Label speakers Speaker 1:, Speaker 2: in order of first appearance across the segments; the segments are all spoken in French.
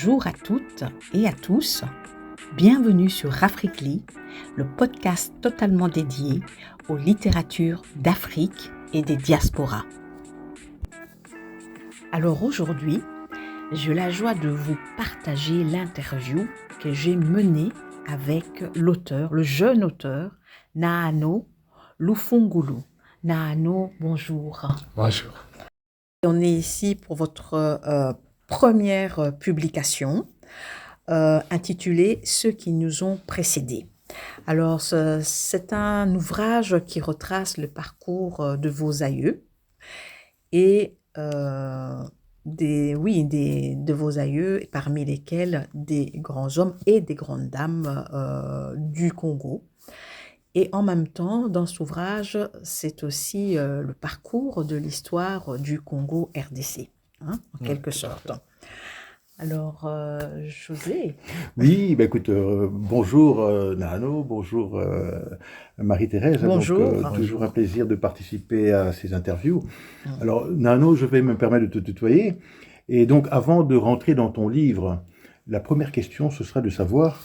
Speaker 1: Bonjour à toutes et à tous. Bienvenue sur Africly, le podcast totalement dédié aux littératures d'Afrique et des diasporas. Alors aujourd'hui, j'ai la joie de vous partager l'interview que j'ai menée avec l'auteur, le jeune auteur, Naano Lufungulu. Naano, bonjour.
Speaker 2: Bonjour.
Speaker 1: On est ici pour votre première publication intitulée « Ceux qui nous ont précédés ». Alors, c'est un ouvrage qui retrace le parcours de vos aïeux et de vos aïeux, parmi lesquels des grands hommes et des grandes dames du Congo. Et en même temps, dans cet ouvrage, c'est aussi le parcours de l'histoire du Congo RDC, en quelque sorte. Alors, José.
Speaker 2: Oui, écoute, bonjour Nano, bonjour Marie-Thérèse.
Speaker 1: Bonjour.
Speaker 2: Donc, toujours un plaisir de participer à ces interviews. Alors, Nano, je vais me permettre de te tutoyer. Et donc, avant de rentrer dans ton livre, la première question, ce sera de savoir,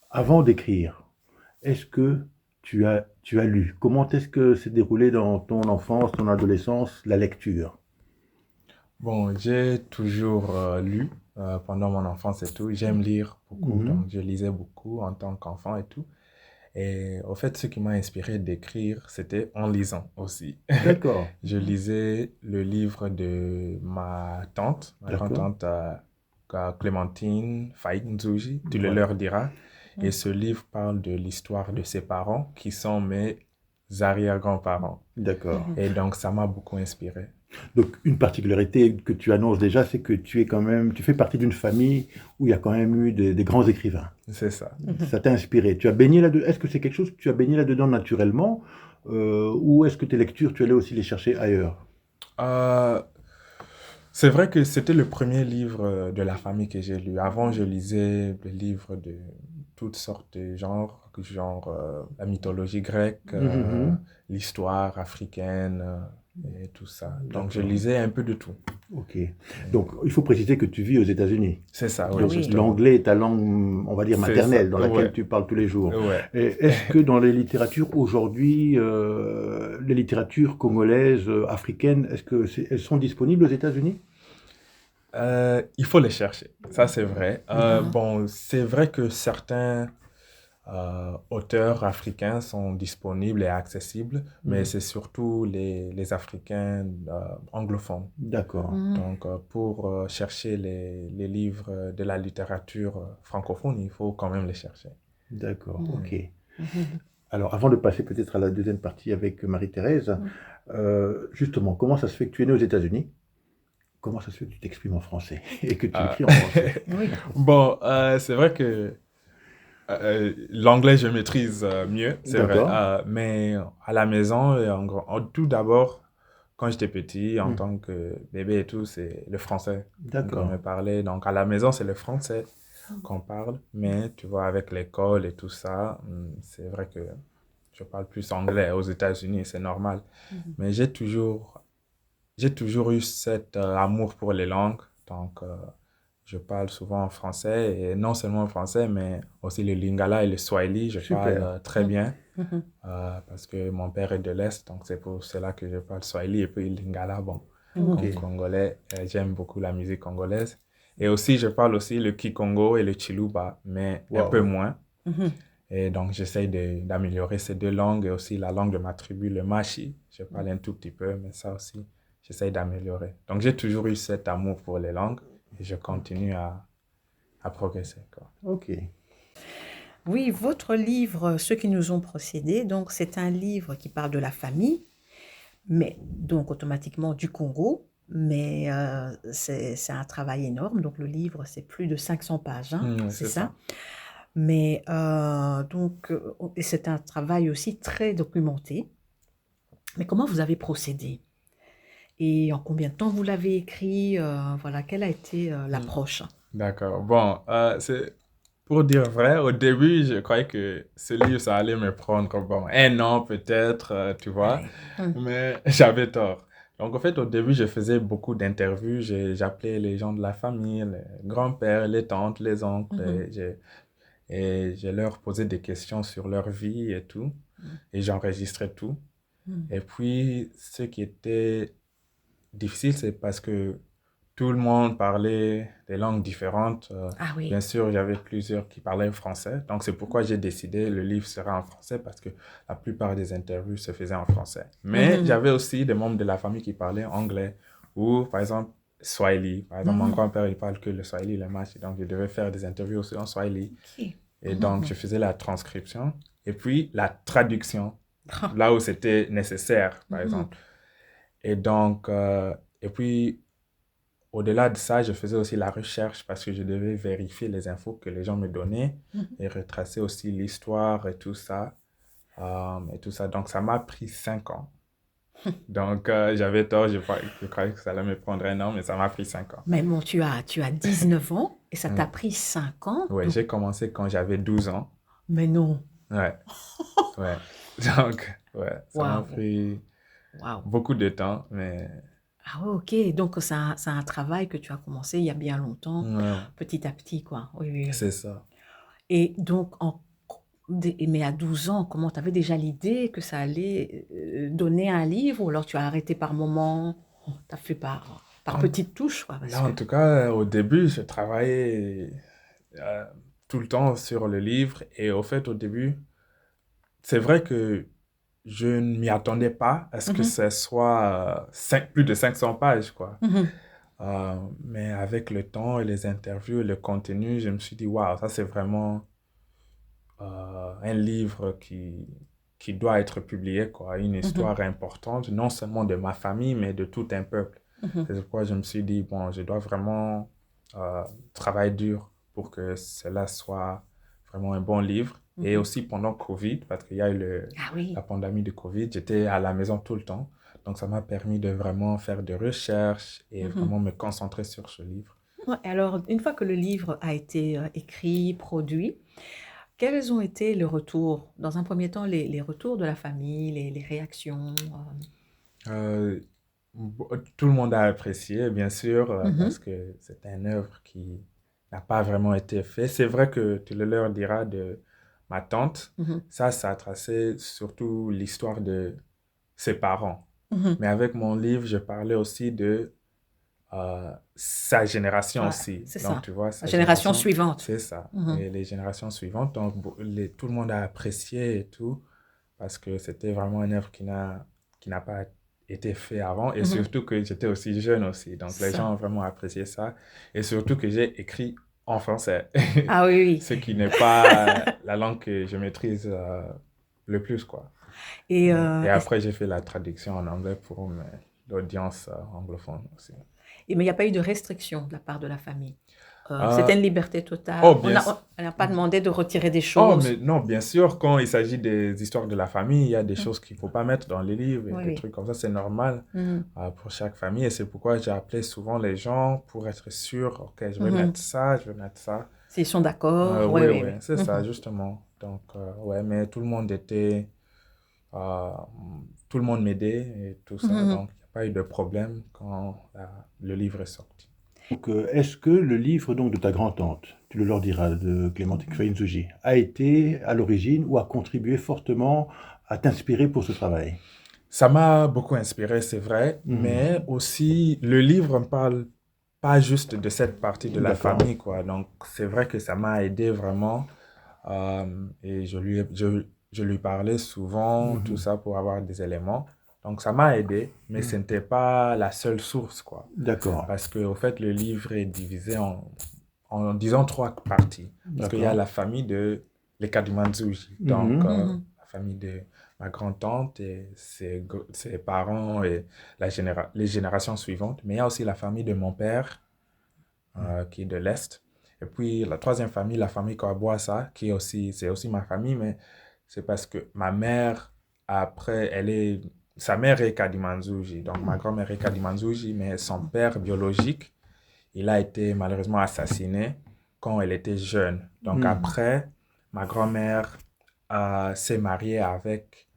Speaker 2: avant d'écrire, est-ce que tu as lu? Comment est-ce que s'est déroulé dans ton enfance, ton adolescence, la lecture?
Speaker 3: Bon, j'ai toujours lu pendant mon enfance et tout. J'aime lire beaucoup, donc je lisais beaucoup en tant qu'enfant et tout. Et au fait, ce qui m'a inspiré d'écrire, c'était en lisant aussi.
Speaker 2: D'accord.
Speaker 3: Je lisais le livre de ma tante, grand-tante Clémentine Faïd Nzouji, tu le leur diras. Et ce livre parle de l'histoire de ses parents qui sont mes arrière-grands-parents.
Speaker 2: D'accord.
Speaker 3: Et donc, ça m'a beaucoup inspiré.
Speaker 2: Donc, une particularité que tu annonces déjà, c'est que tu fais partie d'une famille où il y a quand même eu des grands écrivains.
Speaker 3: C'est ça.
Speaker 2: Ça t'a inspiré. Tu as baigné là-dedans. Est-ce que c'est quelque chose que tu as baigné là-dedans naturellement, ou est-ce que tes lectures, tu allais aussi les chercher ailleurs?
Speaker 3: C'est vrai que c'était le premier livre de la famille que j'ai lu. Avant, je lisais des livres de toutes sortes de genres, genre la mythologie grecque, l'histoire africaine et tout ça. Donc, je lisais un peu de tout.
Speaker 2: Ok. Donc, il faut préciser que tu vis aux États-Unis.
Speaker 3: C'est ça,
Speaker 2: oui. Donc,
Speaker 3: justement.
Speaker 2: l'anglais est ta langue, on va dire, maternelle, dans laquelle tu parles tous les jours.
Speaker 3: Ouais.
Speaker 2: Et est-ce que dans les littératures aujourd'hui, les littératures congolaises, africaines, elles sont disponibles aux États-Unis?
Speaker 3: Il faut les chercher, ça c'est vrai. Bon, c'est vrai que certains auteurs africains sont disponibles et accessibles, mais c'est surtout les Africains anglophones.
Speaker 2: D'accord.
Speaker 3: Donc, pour chercher les livres de la littérature francophone, il faut quand même les chercher.
Speaker 2: D'accord, ok. Alors, avant de passer peut-être à la deuxième partie avec Marie-Thérèse, justement, comment ça se fait que tu es né aux États-Unis? Comment ça se fait que tu t'exprimes en français et que tu écris en français?
Speaker 3: Bon, c'est vrai que l'anglais, je maîtrise mieux, c'est vrai. Mais à la maison, tout d'abord, quand j'étais petit, en tant que bébé et tout, c'est le français qu'on me parlait. Donc, à la maison, c'est le français qu'on parle. Mais, tu vois, avec l'école et tout ça, c'est vrai que je parle plus anglais. Aux États-Unis, c'est normal. Mais j'ai toujours eu cet amour pour les langues. Donc, je parle souvent en français, et non seulement en français, mais aussi le lingala et le swahili, je parle très bien, parce que mon père est de l'Est, donc c'est pour cela que je parle swahili, et puis le lingala, bon, comme congolais, j'aime beaucoup la musique congolaise. Et aussi, je parle aussi le kikongo et le chiluba, mais un peu moins. Et donc, j'essaye d'améliorer ces deux langues, et aussi la langue de ma tribu, le machi, je parle un tout petit peu, mais ça aussi, j'essaye d'améliorer. Donc, j'ai toujours eu cet amour pour les langues, et je continue à progresser, quoi.
Speaker 2: Ok.
Speaker 1: Oui, votre livre, Ceux qui nous ont précédés, donc c'est un livre qui parle de la famille, mais donc automatiquement du Congo, mais c'est un travail énorme. Donc le livre, c'est plus de 500 pages, c'est ça. Mais et c'est un travail aussi très documenté. Mais comment vous avez procédé? Et en combien de temps vous l'avez écrit? Voilà, quelle a été l'approche?
Speaker 3: D'accord. Bon, pour dire vrai, au début, je croyais que ce livre, ça allait me prendre comme un an peut-être, tu vois. Mais j'avais tort. Donc, en fait, au début, je faisais beaucoup d'interviews. J'appelais les gens de la famille, les grands-pères, les tantes, les oncles.
Speaker 1: Mhm.
Speaker 3: Et je leur posais des questions sur leur vie et tout. Et j'enregistrais tout.
Speaker 1: Mhm.
Speaker 3: Et puis, ce qui était difficile, c'est parce que tout le monde parlait des langues différentes.
Speaker 1: Ah oui.
Speaker 3: Bien sûr, il y avait plusieurs qui parlaient français. Donc, c'est pourquoi j'ai décidé le livre sera en français parce que la plupart des interviews se faisaient en français. Mais
Speaker 1: Mhm.
Speaker 3: j'avais aussi des membres de la famille qui parlaient anglais ou, par exemple, Swahili. Par exemple, mon
Speaker 1: Mhm.
Speaker 3: grand-père, il parle que le Swahili, le match. Donc, je devais faire des interviews aussi en Swahili.
Speaker 1: Ok.
Speaker 3: Et donc,
Speaker 1: Mhm.
Speaker 3: je faisais la transcription et puis la traduction,
Speaker 1: Ah.
Speaker 3: là où c'était nécessaire, par
Speaker 1: Mhm.
Speaker 3: exemple. Et donc, et puis, au-delà de ça, je faisais aussi la recherche parce que je devais vérifier les infos que les gens me donnaient
Speaker 1: Mhm.
Speaker 3: et retracer aussi l'histoire et tout ça. Et tout ça. Donc, ça m'a pris 5 ans. Donc, j'avais tort, je croyais que ça allait me prendre un an, mais ça m'a pris 5 ans.
Speaker 1: Mais bon, tu as 19 ans et ça t'a
Speaker 3: Mm.
Speaker 1: pris 5 ans.
Speaker 3: Ouais,
Speaker 1: Donc,
Speaker 3: j'ai commencé quand j'avais 12 ans.
Speaker 1: mais non.
Speaker 3: Ouais, ouais. Donc, ouais, ça m'a
Speaker 1: Waouh.
Speaker 3: pris
Speaker 1: Waouh.
Speaker 3: beaucoup de temps, mais
Speaker 1: Ah ouais, ok. Donc, c'est un travail que tu as commencé il y a bien longtemps,
Speaker 3: ouais,
Speaker 1: petit à petit, quoi. Oui, oui, oui.
Speaker 3: c'est ça.
Speaker 1: Et donc, mais à 12 ans, comment tu avais déjà l'idée que ça allait donner un livre ou alors tu as arrêté par moment, tu as fait par
Speaker 3: En-
Speaker 1: petites touches, quoi, parce
Speaker 3: Là,
Speaker 1: que...
Speaker 3: en tout cas, au début, je travaillais euh, tout le temps sur le livre. Et au fait, au début, c'est vrai que je ne m'y attendais pas à ce que
Speaker 1: Mhm,
Speaker 3: ce soit plus de 500 pages, quoi.
Speaker 1: mhm,
Speaker 3: Mais avec le temps et les interviews et le contenu, je me suis dit, waouh, ça c'est vraiment un livre qui doit être publié, quoi. Une
Speaker 1: mhm,
Speaker 3: histoire importante, non seulement de ma famille, mais de tout un peuple.
Speaker 1: mhm,
Speaker 3: C'est pourquoi je me suis dit, bon, je dois vraiment travailler dur pour que cela soit vraiment un bon livre. Et
Speaker 1: mhm.
Speaker 3: aussi pendant Covid, parce qu'il y a eu
Speaker 1: Ah oui.
Speaker 3: la pandémie de Covid, j'étais à la maison tout le temps. Donc, ça m'a permis de vraiment faire des recherches et
Speaker 1: Mhm.
Speaker 3: vraiment me concentrer sur ce livre.
Speaker 1: Ouais, alors, une fois que le livre a été écrit, produit, quels ont été les retours? Dans un premier temps, les retours de la famille, les réactions.
Speaker 3: Euh, Tout le monde a apprécié, bien sûr, parce
Speaker 1: Mhm,
Speaker 3: que c'est une œuvre qui n'a pas vraiment été faite. C'est vrai que tu le leur diras de ma tante.
Speaker 1: mhm,
Speaker 3: Ça a tracé surtout l'histoire de ses parents.
Speaker 1: mhm.
Speaker 3: Mais avec mon livre, je parlais aussi de sa génération
Speaker 1: Ouais,
Speaker 3: aussi.
Speaker 1: c'est
Speaker 3: Donc,
Speaker 1: ça.
Speaker 3: tu vois,
Speaker 1: La
Speaker 3: sa
Speaker 1: génération
Speaker 3: génération,
Speaker 1: suivante.
Speaker 3: c'est ça.
Speaker 1: Mhm,
Speaker 3: Et les générations suivantes, donc tout le monde a apprécié et tout, parce que c'était vraiment une œuvre qui n'a pas été fait avant. Et
Speaker 1: mhm.
Speaker 3: surtout que j'étais aussi jeune aussi. Donc, les
Speaker 1: Ça.
Speaker 3: gens ont vraiment apprécié ça. Et surtout que j'ai écrit en français,
Speaker 1: Ah oui, oui.
Speaker 3: ce qui n'est pas la langue que je maîtrise le plus, quoi.
Speaker 1: Et,
Speaker 3: Et après, j'ai fait la traduction en anglais pour l'audience anglophone aussi.
Speaker 1: mais il n'y a pas eu de restriction de la part de la famille.
Speaker 3: Euh,
Speaker 1: C'était une liberté
Speaker 3: oh,
Speaker 1: totale.
Speaker 3: bien,
Speaker 1: On n'a pas demandé de retirer des
Speaker 3: oh, mais
Speaker 1: choses.
Speaker 3: non, bien sûr, quand il s'agit des histoires de la famille, il y a des
Speaker 1: Mhm.
Speaker 3: choses qu'il ne faut pas mettre dans les livres et
Speaker 1: Oui,
Speaker 3: des
Speaker 1: oui.
Speaker 3: trucs comme ça, c'est normal
Speaker 1: Mhm,
Speaker 3: pour chaque famille. Et c'est pourquoi j'ai appelé souvent les gens pour être sûr, ok, je vais
Speaker 1: mhm.
Speaker 3: mettre ça, je vais mettre ça.
Speaker 1: S'ils sont d'accord, oui,
Speaker 3: Oui,
Speaker 1: oui,
Speaker 3: oui,
Speaker 1: oui.
Speaker 3: c'est ça,
Speaker 1: Mhm,
Speaker 3: justement. Donc, ouais, mais euh, tout le monde m'aidait et tout ça.
Speaker 1: mhm.
Speaker 3: Donc, il n'y a pas eu de problème quand le livre est sorti.
Speaker 2: Donc, est-ce que le livre donc, de ta grand-tante, tu le leur diras, de Clémentine Kfaïnzouji, a été à l'origine ou a contribué fortement à t'inspirer pour ce travail?
Speaker 3: Ça m'a beaucoup inspiré, c'est vrai,
Speaker 2: Mhm.
Speaker 3: mais aussi le livre ne parle pas juste de cette partie de la
Speaker 2: D'accord.
Speaker 3: famille, quoi. Donc, c'est vrai que ça m'a aidé vraiment. Et je lui parlais souvent, tout
Speaker 2: Mhm.
Speaker 3: ça, pour avoir des éléments. Donc, ça m'a aidé, mais ce
Speaker 2: Mhm.
Speaker 3: n'était pas la seule source, quoi.
Speaker 2: D'accord.
Speaker 3: Parce que, au fait, le livre est divisé en disons, 3 parties. Parce qu'il y a
Speaker 2: D'accord.
Speaker 3: la famille de les Kadumanzuji, donc
Speaker 2: Mhm.
Speaker 1: Mhm,
Speaker 3: la famille de ma grand-tante et ses parents et les générations suivantes. Mais il y a aussi la famille de mon père, qui est de l'Est. Et puis la troisième famille, la famille Kawabwasa, c'est aussi ma famille, mais c'est parce que ma mère, après, sa mère est Kadimanzuji, donc ma grand-mère est Kadimanzuji, mais son père biologique, il a été malheureusement assassiné quand elle était jeune. Donc
Speaker 2: Mhm.
Speaker 3: après, ma grand-mère s'est mariée avec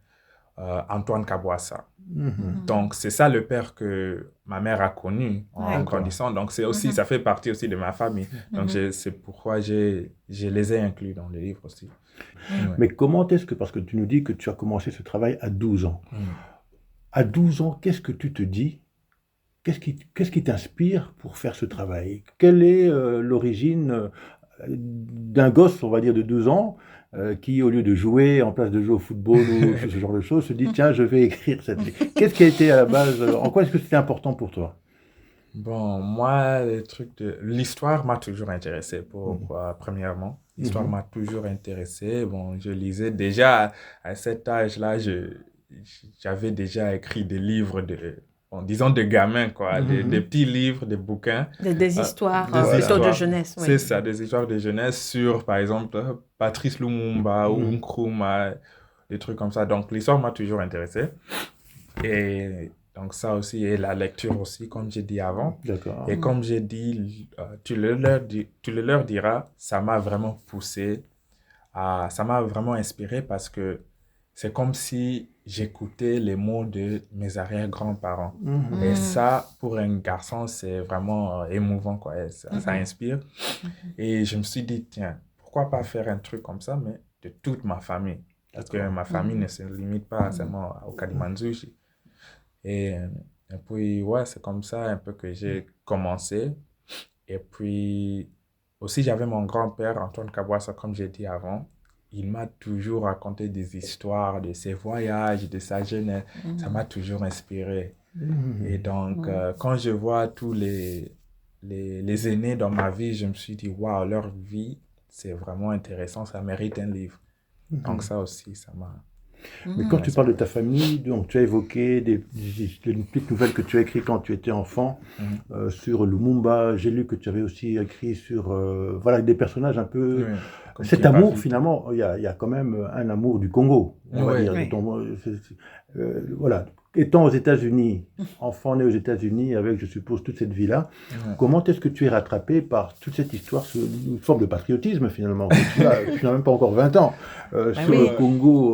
Speaker 3: Antoine Kabouassa. Donc, c'est ça le père que ma mère a connu en grandissant. Donc, c'est aussi, ça fait partie aussi de ma famille. Donc, c'est pourquoi je les ai inclus dans le livre aussi.
Speaker 2: Mais comment est-ce que, parce que tu nous dis que tu as commencé ce travail à 12 ans. À 12 ans, qu'est-ce que tu te dis? Qu'est-ce qui t'inspire pour faire ce travail? Quelle est l'origine d'un gosse, on va dire, de 12 ans, qui, au lieu de jouer, en place de jouer au football ou ce genre de choses, se dit, tiens, je vais écrire cette livre. Qu'est-ce qui a été à la base, en quoi est-ce que c'était important pour toi?
Speaker 3: Bon, moi, l'histoire m'a toujours intéressé, premièrement. L'histoire m'a toujours intéressé. Bon, je lisais déjà, à cet âge-là, j'avais déjà écrit des livres disons de gamins, quoi. Des petits livres, des bouquins.
Speaker 1: Des histoires, de jeunesse.
Speaker 3: C'est ça, des histoires de jeunesse sur, par exemple, Patrice Lumumba ou Nkrumah, des trucs comme ça. Donc, l'histoire m'a toujours intéressé. Et donc, ça aussi, et la lecture aussi, comme j'ai dit avant.
Speaker 2: D'accord.
Speaker 3: Et comme j'ai dit, tu le leur diras, ça m'a vraiment poussé, ça m'a vraiment inspiré parce que c'est comme si j'écoutais les mots de mes arrière-grands-parents. Et ça, pour un garçon, c'est vraiment émouvant, quoi. Et ça inspire. Et je me suis dit, tiens, pourquoi pas faire un truc comme ça, mais de toute ma famille. Parce que ma famille ne se limite pas seulement au Kalimanzouchi. Et puis, ouais, c'est comme ça un peu que j'ai commencé. Et puis, aussi, j'avais mon grand-père, Antoine Kabouassa, comme j'ai dit avant. Il m'a toujours raconté des histoires de ses voyages, de sa jeunesse. Ça m'a toujours inspiré. Et donc, quand je vois tous les aînés dans ma vie, je me suis dit, waouh, leur vie, c'est vraiment intéressant, ça mérite un livre. Donc, ça aussi, ça m'a...
Speaker 2: Mais quand tu parles de ta famille, donc tu as évoqué des petites nouvelles que tu as écrites quand tu étais enfant sur Lumumba. J'ai lu que tu avais aussi écrit sur voilà, des personnages un peu... Cet amour, finalement, il y a quand même un amour du Congo, on va dire. Voilà. Étant aux États-Unis, enfant né aux États-Unis, avec, je suppose, toute cette vie-là, comment est-ce que tu es rattrapé par toute cette histoire, une forme de patriotisme, finalement? Tu n'as même pas encore 20 ans. Sur le Congo,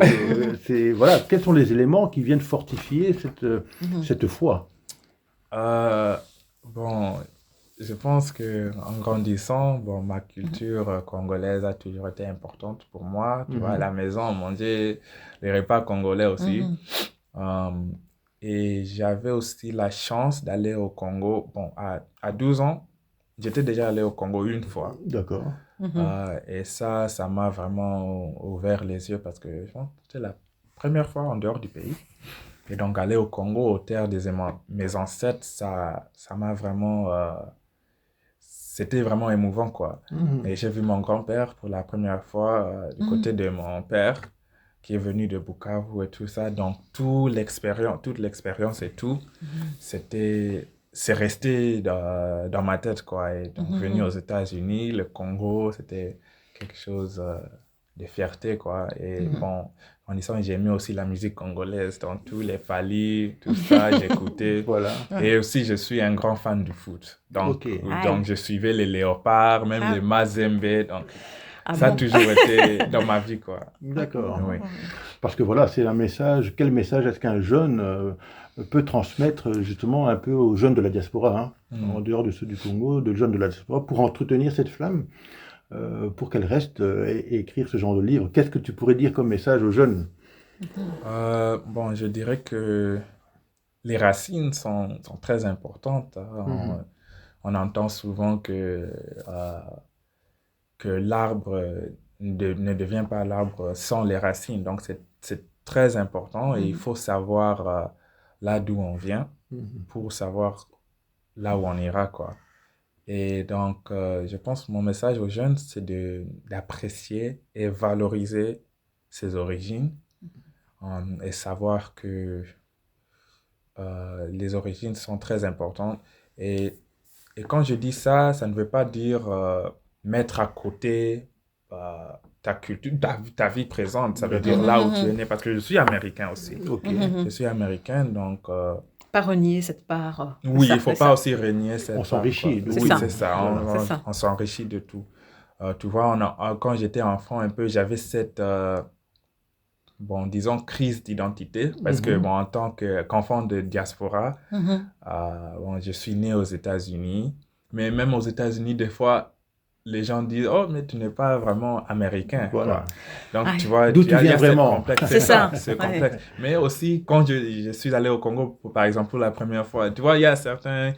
Speaker 2: voilà, quels sont les éléments qui viennent fortifier cette foi?
Speaker 3: Bon, je pense qu'en grandissant, bon, ma culture congolaise a toujours été importante pour moi. Tu vois, à la maison, on mangeait les repas congolais aussi. Et j'avais aussi la chance d'aller au Congo. Bon, à 12 ans, j'étais déjà allé au Congo une fois.
Speaker 2: D'accord.
Speaker 3: Et ça m'a vraiment ouvert les yeux parce que c'était la première fois en dehors du pays. Et donc, aller au Congo, aux terres de mes ancêtres, ça m'a vraiment... c'était vraiment émouvant, quoi. Et j'ai vu mon grand-père pour la première fois du côté de mon père, qui est venu de Bukavu et tout ça. Donc, toute l'expérience et tout, c'est resté dans ma tête, quoi. Et donc, venu aux États-Unis, le Congo, c'était quelque chose de fierté, quoi. Et bon, en disant, j'ai aimé aussi la musique congolaise, donc tous les Fally, tout ça, j'écoutais.
Speaker 2: Voilà.
Speaker 3: Et aussi, je suis un grand fan du foot. Donc, je suivais les Léopards, même les Mazembe, donc... ça a toujours été dans ma vie, quoi.
Speaker 2: D'accord. Oui. Parce que voilà, c'est un message. Quel message est-ce qu'un jeune peut transmettre justement un peu aux jeunes de la diaspora, en dehors de ceux du Congo, de jeunes de la diaspora, pour entretenir cette flamme, pour qu'elle reste et écrire ce genre de livre? Qu'est-ce que tu pourrais dire comme message aux jeunes?
Speaker 3: Bon, je dirais que les racines sont très importantes. On entend souvent que l'arbre ne devient pas l'arbre sans les racines. Donc, c'est très important et il faut savoir là d'où on vient pour savoir là où on ira, quoi. Et donc, je pense que mon message aux jeunes, c'est d'apprécier et valoriser ses origines et savoir que les origines sont très importantes. Et quand je dis ça, ça ne veut pas dire... mettre à côté ta culture, ta vie présente, ça veut dire là où tu es né, parce que je suis américain aussi. Je suis américain, donc...
Speaker 1: pas renier cette part.
Speaker 3: Oui, il ne faut pas aussi renier cette part.
Speaker 2: On s'enrichit.
Speaker 3: Oui, c'est ça, on s'enrichit de tout. Tu vois, quand j'étais enfant, un peu, j'avais cette bon, disons, crise d'identité, parce que, bon, en tant qu'enfant de diaspora, bon, je suis né aux États-Unis, mais même aux États-Unis, des fois, les gens disent, oh, mais tu n'es pas vraiment américain,
Speaker 2: Voilà.
Speaker 3: quoi. Donc, tu vois,
Speaker 2: D'où tu viens vraiment.
Speaker 3: C'est ça, c'est complexe. Mais aussi, quand je suis allé au Congo, par exemple, pour la première fois, tu vois, il y a certains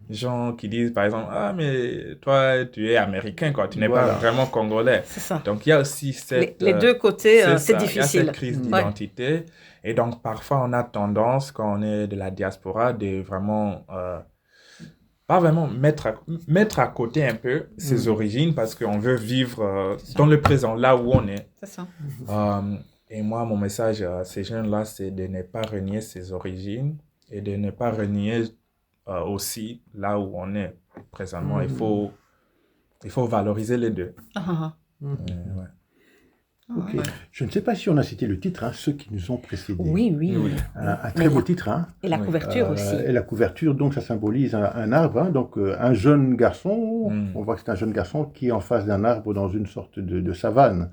Speaker 3: gens qui disent, par exemple, ah, mais toi, tu es américain, quoi, tu n'es pas vraiment congolais.
Speaker 1: C'est ça.
Speaker 3: Donc, il y a aussi
Speaker 1: les deux côtés, c'est difficile.
Speaker 3: Il y a cette crise d'identité. Et donc, parfois, on a tendance, quand on est de la diaspora, de vraiment... pas vraiment mettre à côté un peu ses origines parce qu'on veut vivre dans le présent, là où on est.
Speaker 1: C'est ça.
Speaker 3: Et moi, mon message à ces jeunes-là, c'est de ne pas renier ses origines et de ne pas renier aussi là où on est présentement. Il faut valoriser les deux.
Speaker 2: Ouais. Ok. Je ne sais pas si on a cité le titre, ceux qui nous ont précédés.
Speaker 1: Oui.
Speaker 2: Un très beau titre.
Speaker 1: Et la couverture aussi.
Speaker 2: Et la couverture, donc ça symbolise un arbre, donc un jeune garçon, on voit que c'est un jeune garçon qui est en face d'un arbre dans une sorte de savane.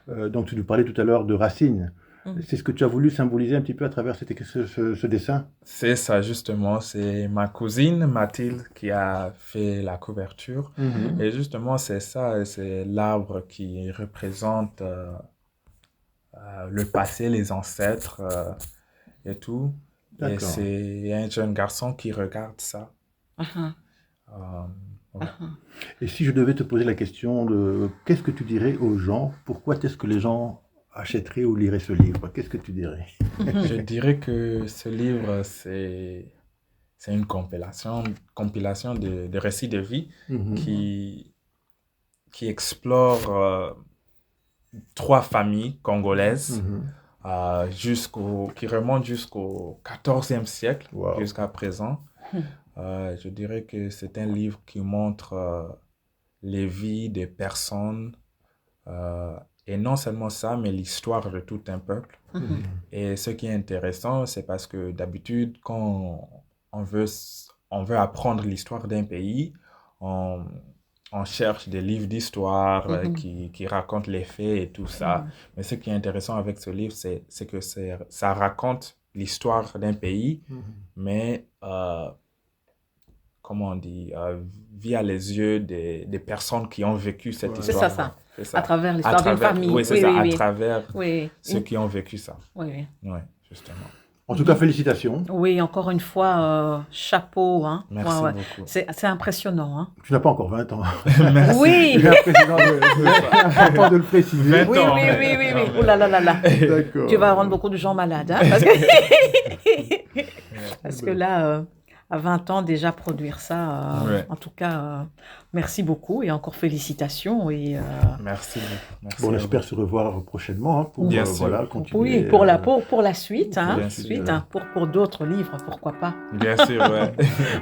Speaker 2: Donc tu nous parlais tout à l'heure de racines. C'est ce que tu as voulu symboliser un petit peu à travers ce dessin?
Speaker 3: C'est ça, justement. C'est ma cousine Mathilde qui a fait la couverture. Et justement, c'est ça, c'est l'arbre qui représente le passé, les ancêtres et tout. Et c'est un jeune garçon qui regarde ça.
Speaker 2: Et si je devais te poser la question de qu'est-ce que tu dirais aux gens? Pourquoi est-ce que les gens achèterais ou lirais ce livre? Qu'est-ce que tu dirais?
Speaker 3: Je dirais que ce livre, c'est une compilation de récits de vie qui explore 3 familles congolaises qui remontent jusqu'au XIVe siècle, jusqu'à présent. Je dirais que c'est un livre qui montre les vies des personnes et non seulement ça, mais l'histoire de tout un peuple. Et ce qui est intéressant, c'est parce que d'habitude, quand on veut apprendre l'histoire d'un pays, on cherche des livres d'histoire qui racontent les faits et tout ça. Mais ce qui est intéressant avec ce livre, c'est que ça raconte l'histoire d'un pays, mais comment on dit, via les yeux des personnes qui ont vécu cette histoire.
Speaker 1: C'est ça. À travers l'histoire d'une famille.
Speaker 3: Oui, c'est ça, à travers ceux qui ont vécu ça.
Speaker 1: Oui,
Speaker 3: justement.
Speaker 2: En tout cas, félicitations.
Speaker 1: Oui, encore une fois, chapeau.
Speaker 3: Merci beaucoup.
Speaker 1: C'est impressionnant.
Speaker 2: Tu n'as pas encore 20 ans.
Speaker 3: Merci.
Speaker 1: Oui.
Speaker 2: C'est important de le préciser.
Speaker 1: Oui. Ouh là là.
Speaker 2: D'accord.
Speaker 1: Tu vas rendre beaucoup de gens malades. Parce que là... à 20 ans déjà produire ça, en tout cas, merci beaucoup et encore félicitations.
Speaker 3: Merci.
Speaker 2: Bon, on espère se revoir prochainement pour continuer.
Speaker 1: Oui, pour la suite, pour d'autres livres, pourquoi pas.
Speaker 3: Bien sûr,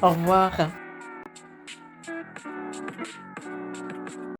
Speaker 1: Au revoir.